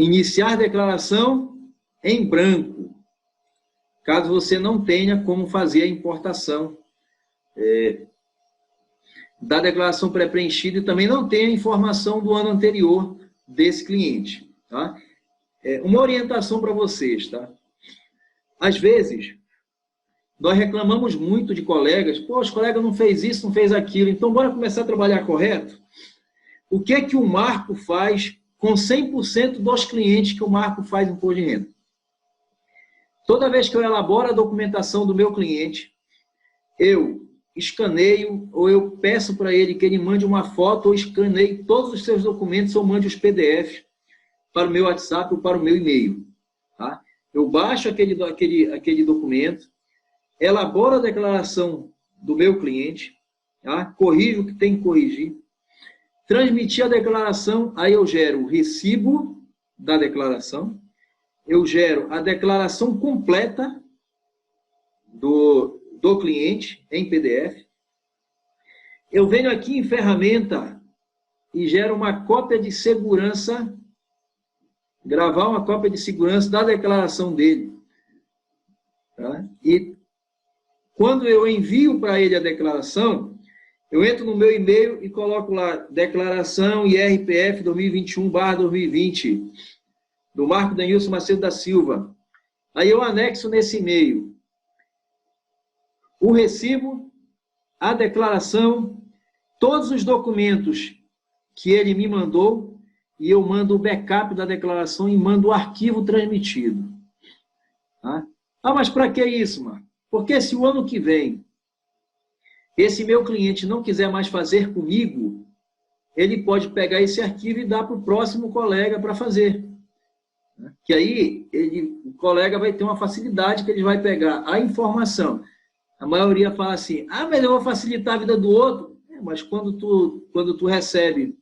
iniciar declaração em branco, caso você não tenha como fazer a importação da declaração pré-preenchida e também não tenha informação do ano anterior desse cliente. Tá? Uma orientação para vocês. Tá? Às vezes, nós reclamamos muito de colegas, pô, os colegas não fez isso, não fez aquilo, então bora começar a trabalhar correto? O que é que o Marco faz com 100% dos clientes que o Marco faz imposto de renda? Toda vez que eu elaboro a documentação do meu cliente, eu escaneio ou eu peço para ele que ele mande uma foto ou escaneie todos os seus documentos ou mande os PDFs para o meu WhatsApp ou para o meu e-mail. Tá? Eu baixo aquele documento, elaboro a declaração do meu cliente, tá? Corrijo o que tem que corrigir, transmitir a declaração, aí eu gero o recibo da declaração, eu gero a declaração completa do cliente em PDF, eu venho aqui em ferramenta e gero uma cópia de segurança, gravar uma cópia de segurança da declaração dele. Tá? E quando eu envio para ele a declaração, eu entro no meu e-mail e coloco lá, declaração IRPF 2021/2020, do Marco Denilson Macedo da Silva. Aí eu anexo nesse e-mail o recibo, a declaração, todos os documentos que ele me mandou, e eu mando o backup da declaração e mando o arquivo transmitido. Tá? Ah, mas para que isso, Marco? Porque se o ano que vem esse meu cliente não quiser mais fazer comigo, ele pode pegar esse arquivo e dar para o próximo colega para fazer. Que aí o colega vai ter uma facilidade que ele vai pegar a informação. A maioria fala assim, ah, mas eu vou facilitar a vida do outro. Mas quando tu recebe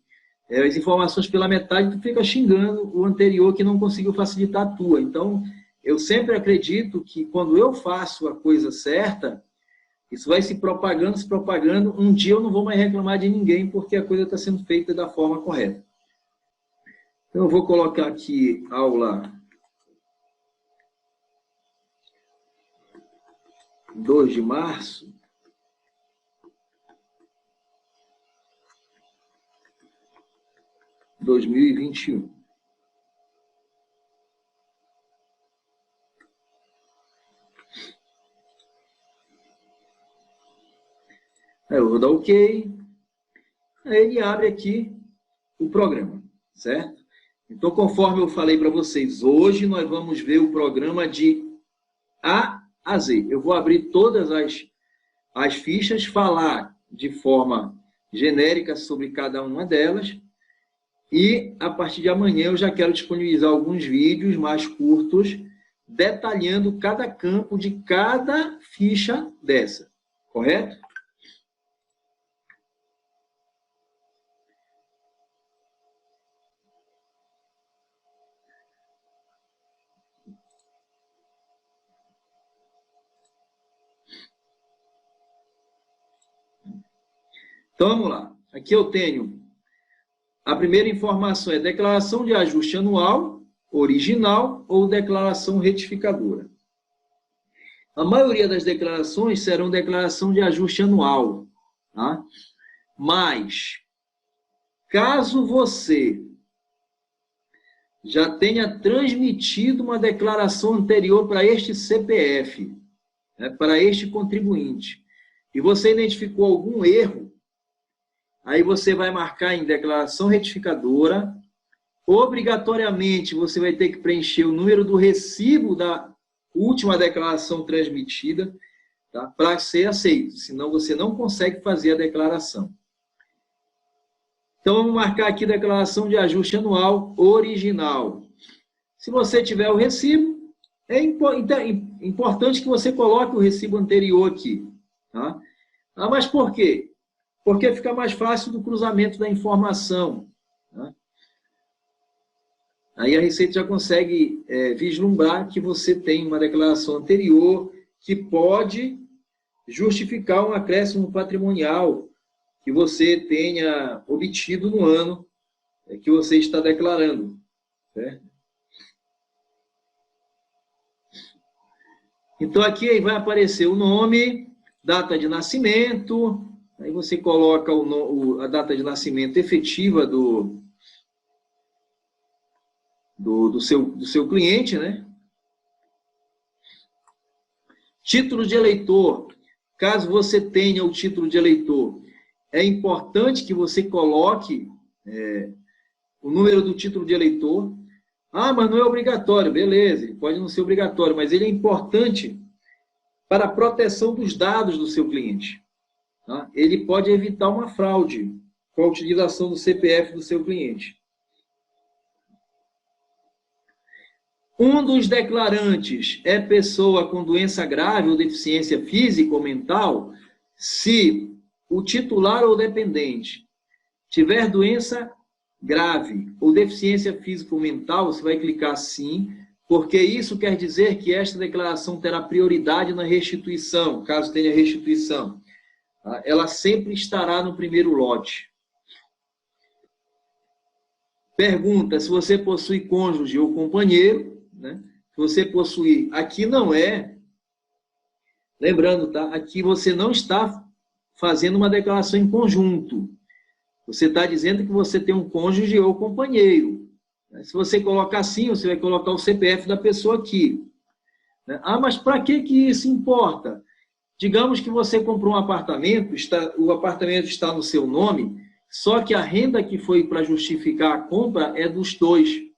as informações pela metade, tu fica xingando o anterior que não conseguiu facilitar a tua. Então, eu sempre acredito que quando eu faço a coisa certa, isso vai se propagando, um dia eu não vou mais reclamar de ninguém, porque a coisa está sendo feita da forma correta. Então, eu vou colocar aqui aula 2 de março. De 2021. Aí eu vou dar OK. Aí ele abre aqui o programa, certo? Então, conforme eu falei para vocês, hoje nós vamos ver o programa de A a Z. Eu vou abrir todas as fichas, falar de forma genérica sobre cada uma delas. E, a partir de amanhã, eu já quero disponibilizar alguns vídeos mais curtos, detalhando cada campo de cada ficha dessa. Correto? Então, vamos lá. Aqui eu tenho a primeira informação, é declaração de ajuste anual, original ou declaração retificadora. A maioria das declarações serão declaração de ajuste anual. Tá? Mas, caso você já tenha transmitido uma declaração anterior para este CPF, né, para este contribuinte, e você identificou algum erro, aí você vai marcar em declaração retificadora. Obrigatoriamente, você vai ter que preencher o número do recibo da última declaração transmitida, tá? Para ser aceito. Senão, você não consegue fazer a declaração. Então, vamos marcar aqui declaração de ajuste anual original. Se você tiver o recibo, é importante que você coloque o recibo anterior aqui. Tá? Ah, mas por quê? Porque fica mais fácil do cruzamento da informação. Né? Aí a Receita já consegue vislumbrar que você tem uma declaração anterior que pode justificar um acréscimo patrimonial que você tenha obtido no ano que você está declarando. Certo? Então, aqui aí vai aparecer o nome, data de nascimento, aí você coloca a data de nascimento efetiva do seu cliente, né? Título de eleitor. Caso você tenha o título de eleitor, é importante que você coloque o número do título de eleitor. Ah, mas não é obrigatório. Beleza, ele pode não ser obrigatório, mas ele é importante para a proteção dos dados do seu cliente. Tá? Ele pode evitar uma fraude com a utilização do CPF do seu cliente. Um dos declarantes é pessoa com doença grave ou deficiência física ou mental, se o titular ou dependente tiver doença grave ou deficiência física ou mental, você vai clicar sim, porque isso quer dizer que esta declaração terá prioridade na restituição, caso tenha restituição. Ela sempre estará no primeiro lote. Pergunta se você possui cônjuge ou companheiro. Né? Se você possuir, aqui não é, lembrando, tá? Aqui você não está fazendo uma declaração em conjunto. Você está dizendo que você tem um cônjuge ou companheiro. Se você colocar assim, você vai colocar o CPF da pessoa aqui. Ah, mas para que isso importa? Digamos que você comprou um apartamento, o apartamento está no seu nome, só que a renda que foi para justificar a compra é dos dois.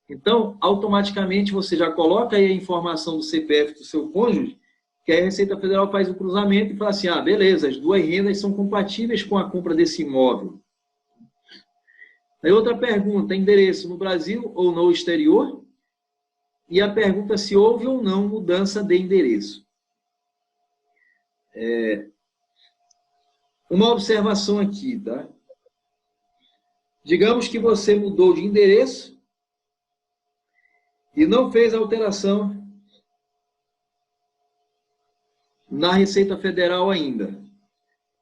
Então, automaticamente, você já coloca aí a informação do CPF do seu cônjuge, que aí a Receita Federal faz o cruzamento e fala assim, ah, beleza, as duas rendas são compatíveis com a compra desse imóvel. Aí outra pergunta, endereço no Brasil ou no exterior? E a pergunta se houve ou não mudança de endereço. Uma observação aqui, tá? Digamos que você mudou de endereço e não fez alteração na Receita Federal ainda.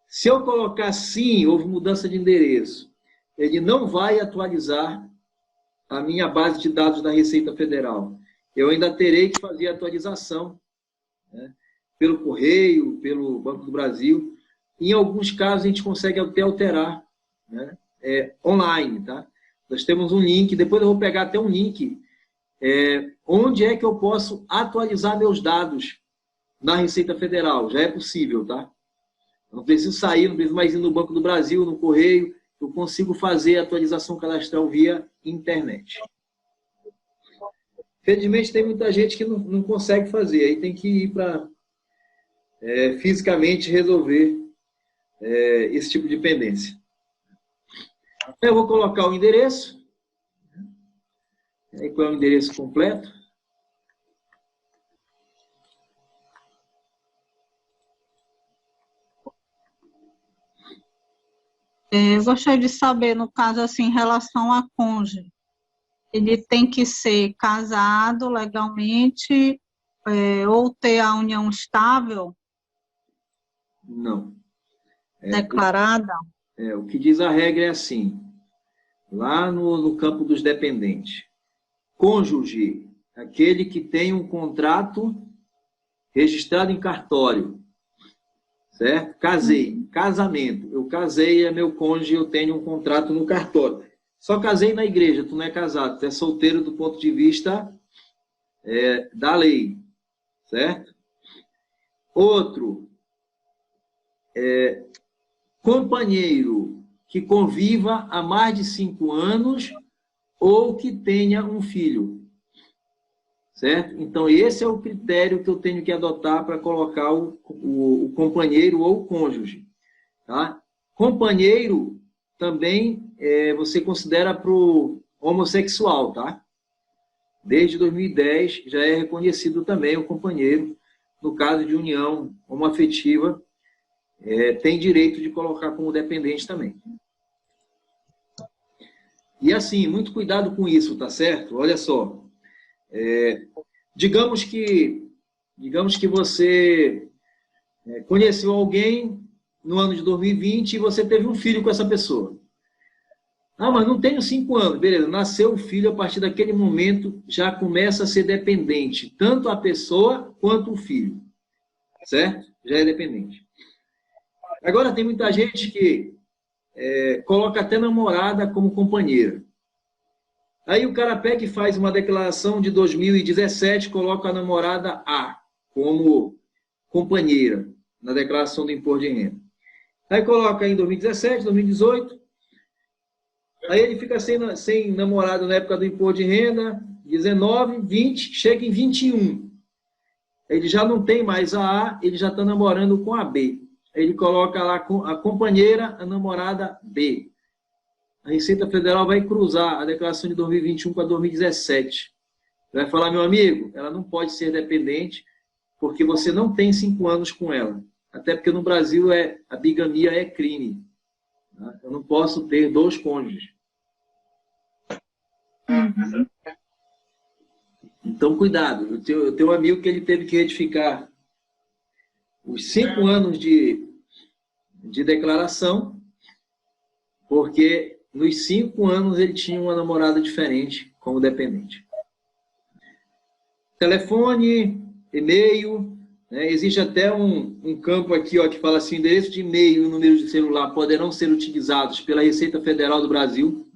Se eu colocar sim, houve mudança de endereço, ele não vai atualizar a minha base de dados da Receita Federal. Eu ainda terei que fazer a atualização, né, pelo Correio, pelo Banco do Brasil. Em alguns casos, a gente consegue até alterar, né, online. Tá? Nós temos um link, depois eu vou pegar até um link, onde é que eu posso atualizar meus dados na Receita Federal. Já é possível, tá? Não preciso sair, não preciso mais ir no Banco do Brasil, no Correio. Eu consigo fazer a atualização cadastral via internet. Felizmente, tem muita gente que não consegue fazer. Aí tem que ir para fisicamente resolver esse tipo de pendência. Eu vou colocar o endereço. Aí, qual é o endereço completo? Eu gostaria de saber, no caso, assim, em relação a cônjuge, ele tem que ser casado legalmente ou ter a união estável? Não. Declarada? O que diz a regra é assim, lá no campo dos dependentes. Cônjuge, aquele que tem um contrato registrado em cartório, certo? Casei, casamento. Eu casei, é meu cônjuge, eu tenho um contrato no cartório. Só casei na igreja, tu não é casado, tu é solteiro do ponto de vista da lei, certo? Outro, companheiro que conviva há mais de 5 anos ou que tenha um filho, certo? Então, esse é o critério que eu tenho que adotar para colocar o companheiro ou o cônjuge. Tá? Companheiro também você considera para o homossexual, tá? Desde 2010 já é reconhecido também o companheiro, no caso de união homoafetiva, tem direito de colocar como dependente também. E assim, muito cuidado com isso, tá certo? Olha só, digamos que você conheceu alguém no ano de 2020 e você teve um filho com essa pessoa. Ah, mas não tenho 5 anos. Beleza, nasceu o filho, a partir daquele momento já começa a ser dependente, tanto a pessoa quanto o filho. Certo? Já é dependente. Agora, tem muita gente que coloca até namorada como companheira. Aí o cara pega e faz uma declaração de 2017, coloca a namorada A como companheira na declaração do imposto de renda. Aí coloca em 2017, 2018, aí ele fica sem namorado na época do imposto de renda, 19, 20, chega em 21. Ele já não tem mais a A, ele já está namorando com a B. Ele coloca lá a companheira, a namorada B. A Receita Federal vai cruzar a declaração de 2021 com a 2017. Vai falar, meu amigo, ela não pode ser dependente porque você não tem 5 anos com ela. Até porque no Brasil a bigamia é crime. Tá? Eu não posso ter 2 cônjuges. Uhum. Então, cuidado. Eu tenho um amigo que ele teve que retificar os 5 anos de declaração, porque nos 5 anos ele tinha uma namorada diferente como dependente. Telefone, e-mail, né? Existe até um campo aqui ó, que fala assim, endereço de e-mail e número de celular poderão ser utilizados pela Receita Federal do Brasil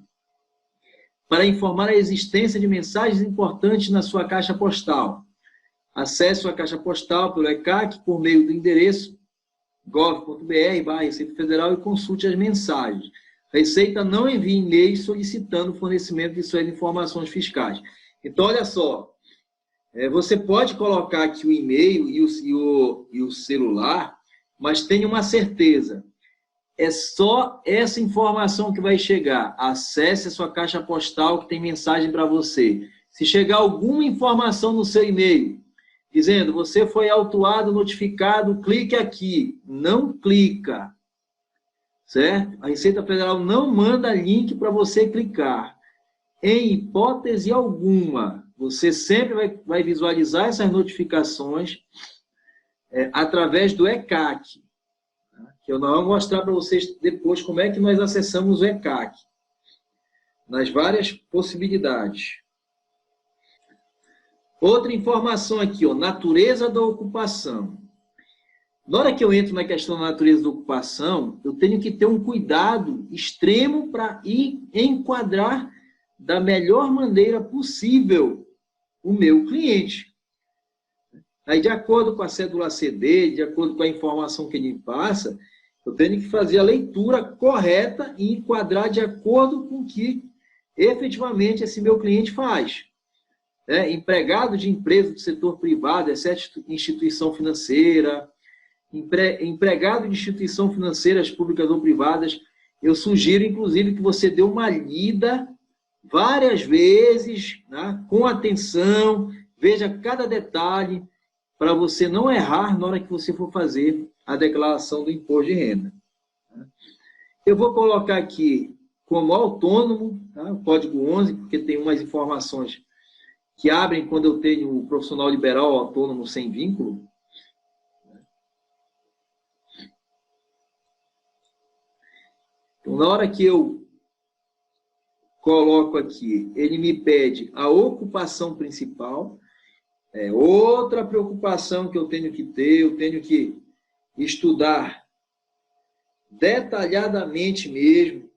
para informar a existência de mensagens importantes na sua caixa postal. Acesse a caixa postal pelo ECAC por meio do endereço gov.br/Receita Federal e consulte as mensagens. A Receita não envia e-mails solicitando o fornecimento de suas informações fiscais. Então, olha só, você pode colocar aqui o e-mail e o celular, mas tenha uma certeza, é só essa informação que vai chegar. Acesse a sua caixa postal que tem mensagem para você. Se chegar alguma informação no seu e-mail, dizendo, você foi autuado, notificado, clique aqui. Não clica. Certo? A Receita Federal não manda link para você clicar. Em hipótese alguma, você sempre vai visualizar essas notificações através do ECAC. Que eu não vou mostrar para vocês depois como é que nós acessamos o ECAC. Nas várias possibilidades. Outra informação aqui, ó, natureza da ocupação. Na hora que eu entro na questão da natureza da ocupação, eu tenho que ter um cuidado extremo para enquadrar da melhor maneira possível o meu cliente. Aí, de acordo com a cédula CD, de acordo com a informação que ele me passa, eu tenho que fazer a leitura correta e enquadrar de acordo com o que efetivamente esse meu cliente faz. Empregado de empresa do setor privado, exceto instituição financeira, empregado de instituição financeiras públicas ou privadas, eu sugiro, inclusive, que você dê uma lida várias vezes, né, com atenção, veja cada detalhe, para você não errar na hora que você for fazer a declaração do imposto de renda. Eu vou colocar aqui como autônomo, tá, o código 11, porque tem umas informações que abrem quando eu tenho o profissional liberal autônomo sem vínculo. Então, na hora que eu coloco aqui, ele me pede a ocupação principal, outra preocupação que eu tenho que ter, eu tenho que estudar detalhadamente mesmo,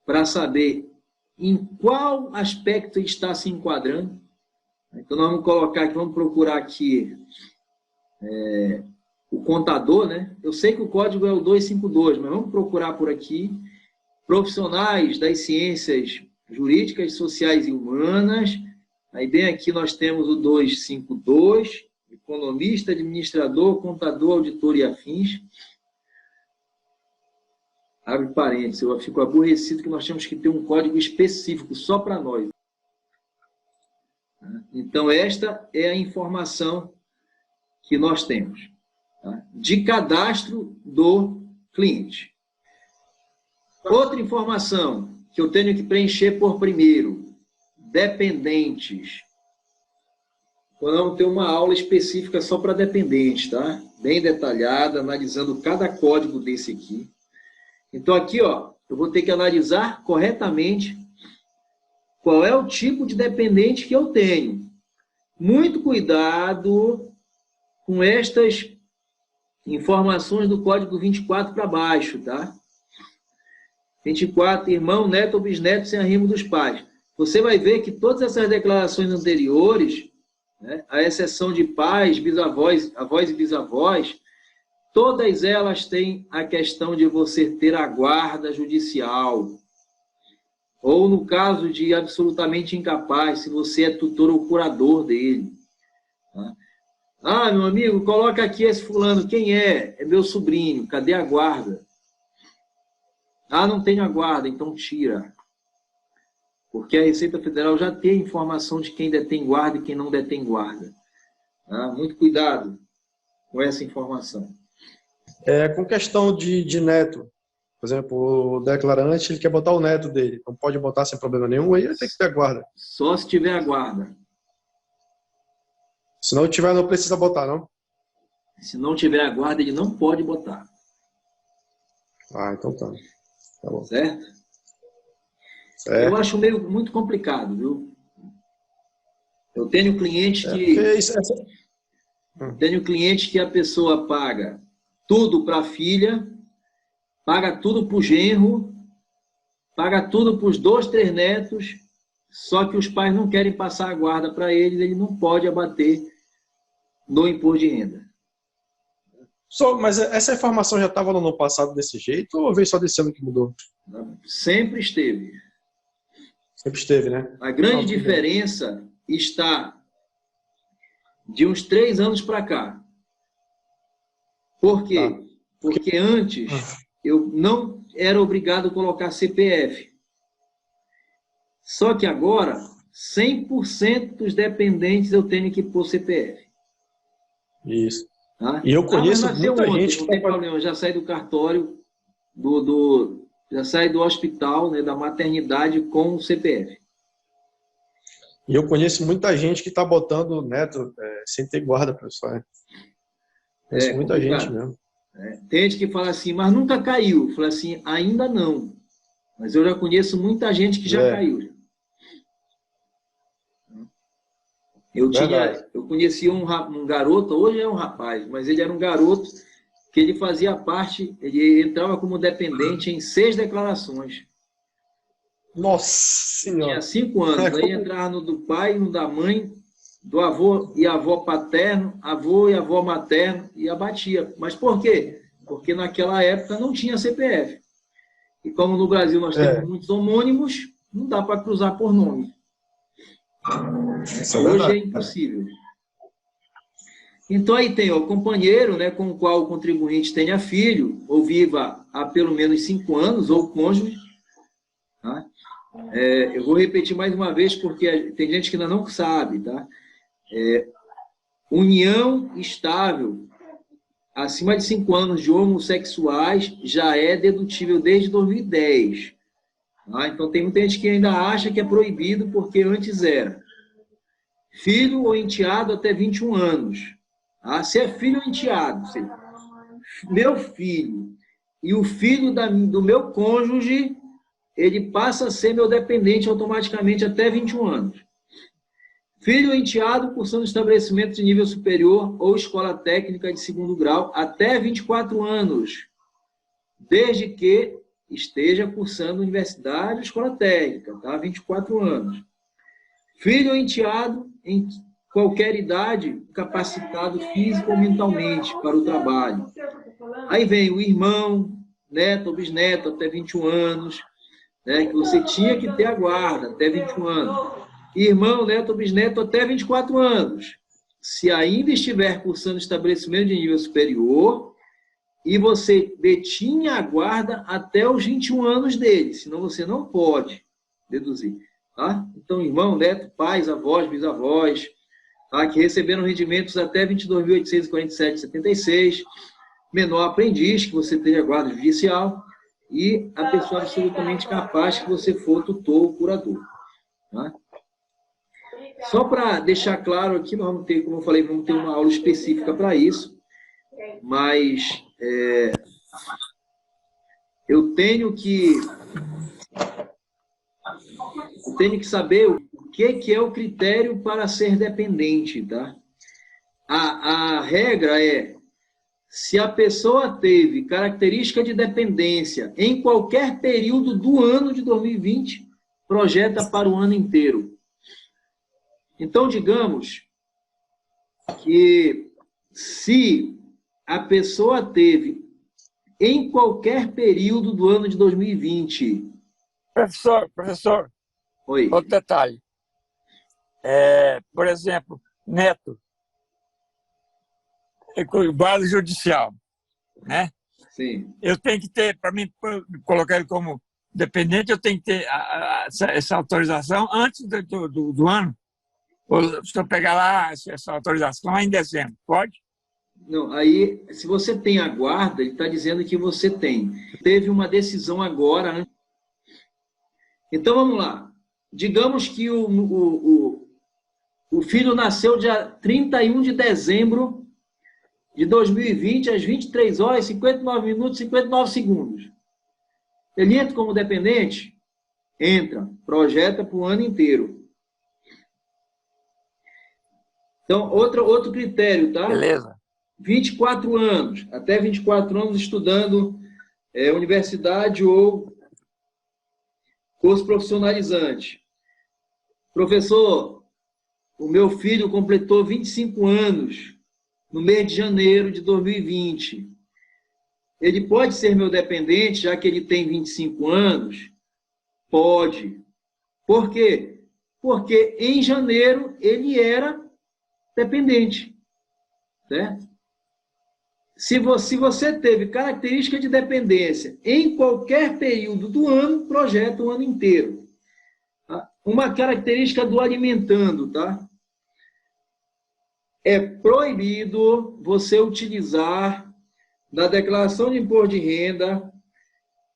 para saber em qual aspecto está se enquadrando. Então, nós vamos colocar aqui, vamos procurar aqui o contador, né? Eu sei que o código é o 252, mas vamos procurar por aqui profissionais das ciências jurídicas, sociais e humanas. Aí bem aqui nós temos o 252, economista, administrador, contador, auditor e afins. Abre parênteses, eu fico aborrecido que nós temos que ter um código específico só para nós. Então, esta é a informação que nós temos, tá? De cadastro do cliente. Outra informação que eu tenho que preencher por primeiro, dependentes. Nós vamos ter uma aula específica só para dependentes, tá? Bem detalhada, analisando cada código desse aqui. Então, aqui, ó, eu vou ter que analisar corretamente qual é o tipo de dependente que eu tenho. Muito cuidado com estas informações do Código 24 para baixo, tá? 24, irmão, neto ou bisneto sem arrimo dos pais. Você vai ver que todas essas declarações anteriores, né, à exceção de pais, bisavós, avós e bisavós, todas elas têm a questão de você ter a guarda judicial. Ou no caso de absolutamente incapaz, se você é tutor ou curador dele. Tá? Ah, meu amigo, coloca aqui esse fulano. Quem é? É meu sobrinho. Cadê a guarda? Ah, não tenho a guarda, então tira. Porque a Receita Federal já tem informação de quem detém guarda e quem não detém guarda. Tá? Muito cuidado com essa informação. Com questão de neto, por exemplo, o declarante ele quer botar o neto dele, não pode botar sem problema nenhum, aí ele tem que ter a guarda. Só se tiver a guarda. Se não tiver, não precisa botar, não? Se não tiver a guarda, ele não pode botar. Ah, então tá. Tá bom. Certo? Certo. Eu acho muito complicado, viu? Eu tenho cliente que... Tenho cliente que a pessoa paga tudo para a filha, paga tudo para o genro, paga tudo para os 2, 3 netos, só que os pais não querem passar a guarda para eles, ele não pode abater no imposto de renda. Mas essa informação já estava no ano passado desse jeito ou veio só desse ano que mudou? Sempre esteve. Sempre esteve, né? A grande diferença está de uns 3 anos para cá. Por quê? Tá. Porque antes eu não era obrigado a colocar CPF. Só que agora, 100% dos dependentes eu tenho que pôr CPF. Isso. Tá? E eu conheço muita gente que não tem problema, já sai do cartório, já sai do hospital, né, da maternidade com o CPF. E eu conheço muita gente que está botando neto sem ter guarda, pessoal. Conheço muita gente mesmo. Tem gente que fala assim, mas nunca caiu. Fala assim, ainda não. Mas eu já conheço muita gente que já caiu. Eu conheci um garoto, hoje é um rapaz, mas ele era um garoto que ele fazia parte, ele entrava como dependente em 6 declarações. Nossa Senhora! Tinha 5 anos, aí entrava no do pai, no da mãe, do avô e avó paterno, avô e avó materno, e abatia. Mas por quê? Porque naquela época não tinha CPF. E como no Brasil nós temos muitos homônimos, não dá para cruzar por nome. Hoje é impossível. Então aí tem o companheiro, né, com o qual o contribuinte tenha filho, ou viva há pelo menos 5 anos, ou cônjuge. Tá? Eu vou repetir mais uma vez, porque tem gente que ainda não sabe. Tá? União estável acima de 5 anos de homossexuais já é dedutível desde 2010. Tá? Então tem muita gente que ainda acha que é proibido porque antes era. Filho ou enteado até 21 anos. Tá? Se é filho ou enteado, meu filho e o filho do meu cônjuge, ele passa a ser meu dependente automaticamente até 21 anos. Filho ou enteado cursando estabelecimento de nível superior ou escola técnica de 2º grau até 24 anos, desde que esteja cursando universidade ou escola técnica, tá? 24 anos. Filho ou enteado em qualquer idade, capacitado físico ou mentalmente para o trabalho. Aí vem o irmão, neto ou bisneto até 21 anos, né, que você tinha que ter a guarda até 21 anos. Irmão, neto ou bisneto até 24 anos. Se ainda estiver cursando estabelecimento de nível superior e você detinha a guarda até os 21 anos dele, senão você não pode deduzir. Tá? Então, irmão, neto, pais, avós, bisavós, tá? Que receberam rendimentos até 22.847,76, menor aprendiz, que você tenha guarda judicial, e a pessoa absolutamente capaz que você for tutor ou curador. Tá? Só para deixar claro aqui, nós vamos ter, como eu falei, vamos ter uma aula específica para isso, mas eu tenho que Tem que saber o que é o critério para ser dependente, tá? A regra é, se a pessoa teve característica de dependência em qualquer período do ano de 2020, projeta para o ano inteiro. Então, digamos que se a pessoa teve em qualquer período do ano de 2020... Professor, Oi. outro detalhe. Por exemplo, neto, guarda judicial, né? Sim. Eu tenho que ter, para mim colocar ele como dependente, eu tenho que ter essa autorização antes do ano? Ou se eu pegar lá essa autorização lá em dezembro, pode? Não, aí, se você tem a guarda, ele está dizendo que você tem. Teve uma decisão agora, né? Então, vamos lá. Digamos que o filho nasceu dia 31 de dezembro de 2020, às 23 horas, 59 minutos e 59 segundos. Ele entra como dependente? Entra. Projeta para o ano inteiro. Então, outro critério, tá? Beleza. 24 anos, até 24 anos estudando universidade ou curso profissionalizante. Professor, o meu filho completou 25 anos no mês de janeiro de 2020. Ele pode ser meu dependente, já que ele tem 25 anos? Pode. Por quê? Porque em janeiro ele era dependente. Certo? Se você teve característica de dependência em qualquer período do ano, projeta o ano inteiro. Tá? Uma característica do alimentando, tá? É proibido você utilizar na declaração de imposto de renda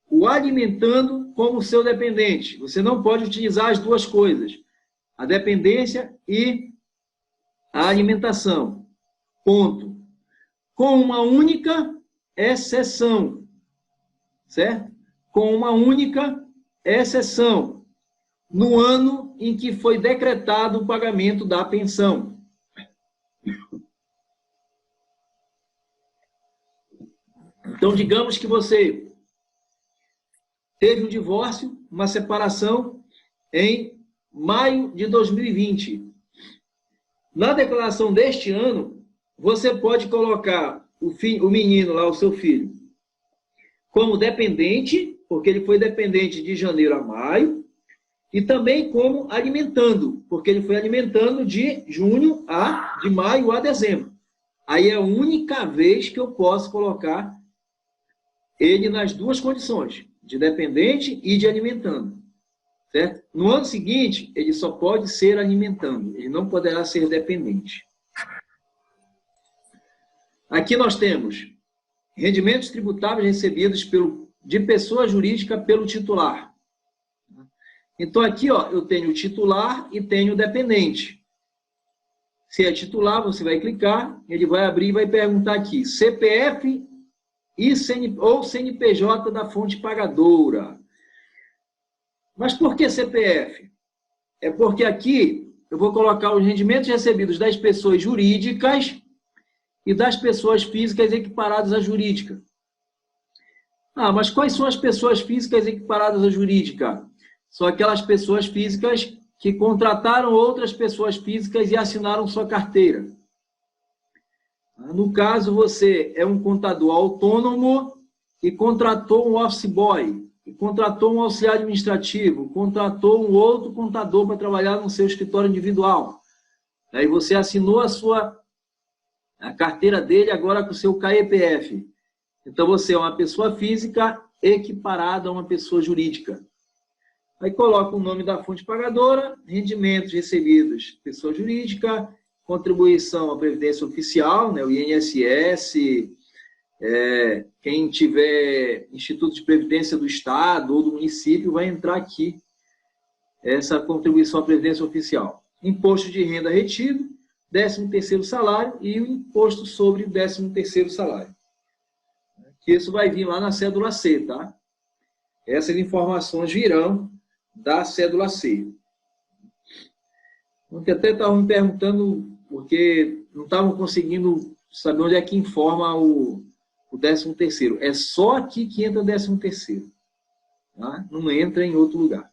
o alimentando como seu dependente. Você não pode utilizar as duas coisas, a dependência e a alimentação. Ponto. Com uma única exceção, certo? Com uma única exceção, no ano em que foi decretado o pagamento da pensão. Então, digamos que você teve um divórcio, uma separação em maio de 2020. Na declaração deste ano, você pode colocar o menino lá, o seu filho, como dependente, porque ele foi dependente de janeiro a maio, e também como alimentando, porque ele foi alimentando de maio a dezembro. Aí é a única vez que eu posso colocar ele nas duas condições, de dependente e de alimentando. Certo? No ano seguinte, ele só pode ser alimentando, ele não poderá ser dependente. Aqui nós temos rendimentos tributáveis recebidos de pessoa jurídica pelo titular. Então, aqui eu tenho o titular e tenho o dependente. Se é titular, você vai clicar, ele vai abrir e vai perguntar aqui, CPF ou CNPJ da fonte pagadora. Mas por que CPF? É porque aqui eu vou colocar os rendimentos recebidos das pessoas jurídicas e das pessoas físicas equiparadas à jurídica. Ah, mas quais são as pessoas físicas equiparadas à jurídica? São aquelas pessoas físicas que contrataram outras pessoas físicas e assinaram sua carteira. No caso, você é um contador autônomo e contratou um office boy, e contratou um auxiliar administrativo, contratou um outro contador para trabalhar no seu escritório individual. Aí você assinou a carteira dele agora com o seu CAEPF. Então, você é uma pessoa física equiparada a uma pessoa jurídica. Aí coloca o nome da fonte pagadora, rendimentos recebidos, pessoa jurídica, contribuição à Previdência Oficial, né, o INSS, quem tiver Instituto de Previdência do Estado ou do município vai entrar aqui, essa contribuição à Previdência Oficial. Imposto de renda retido, 13º salário e o imposto sobre o 13º salário. Isso vai vir lá na cédula C, tá? Essas informações virão da cédula C. Porque até estavam me perguntando, porque não estavam conseguindo saber onde é que informa o 13º. É só aqui que entra o 13º. Tá? Não entra em outro lugar.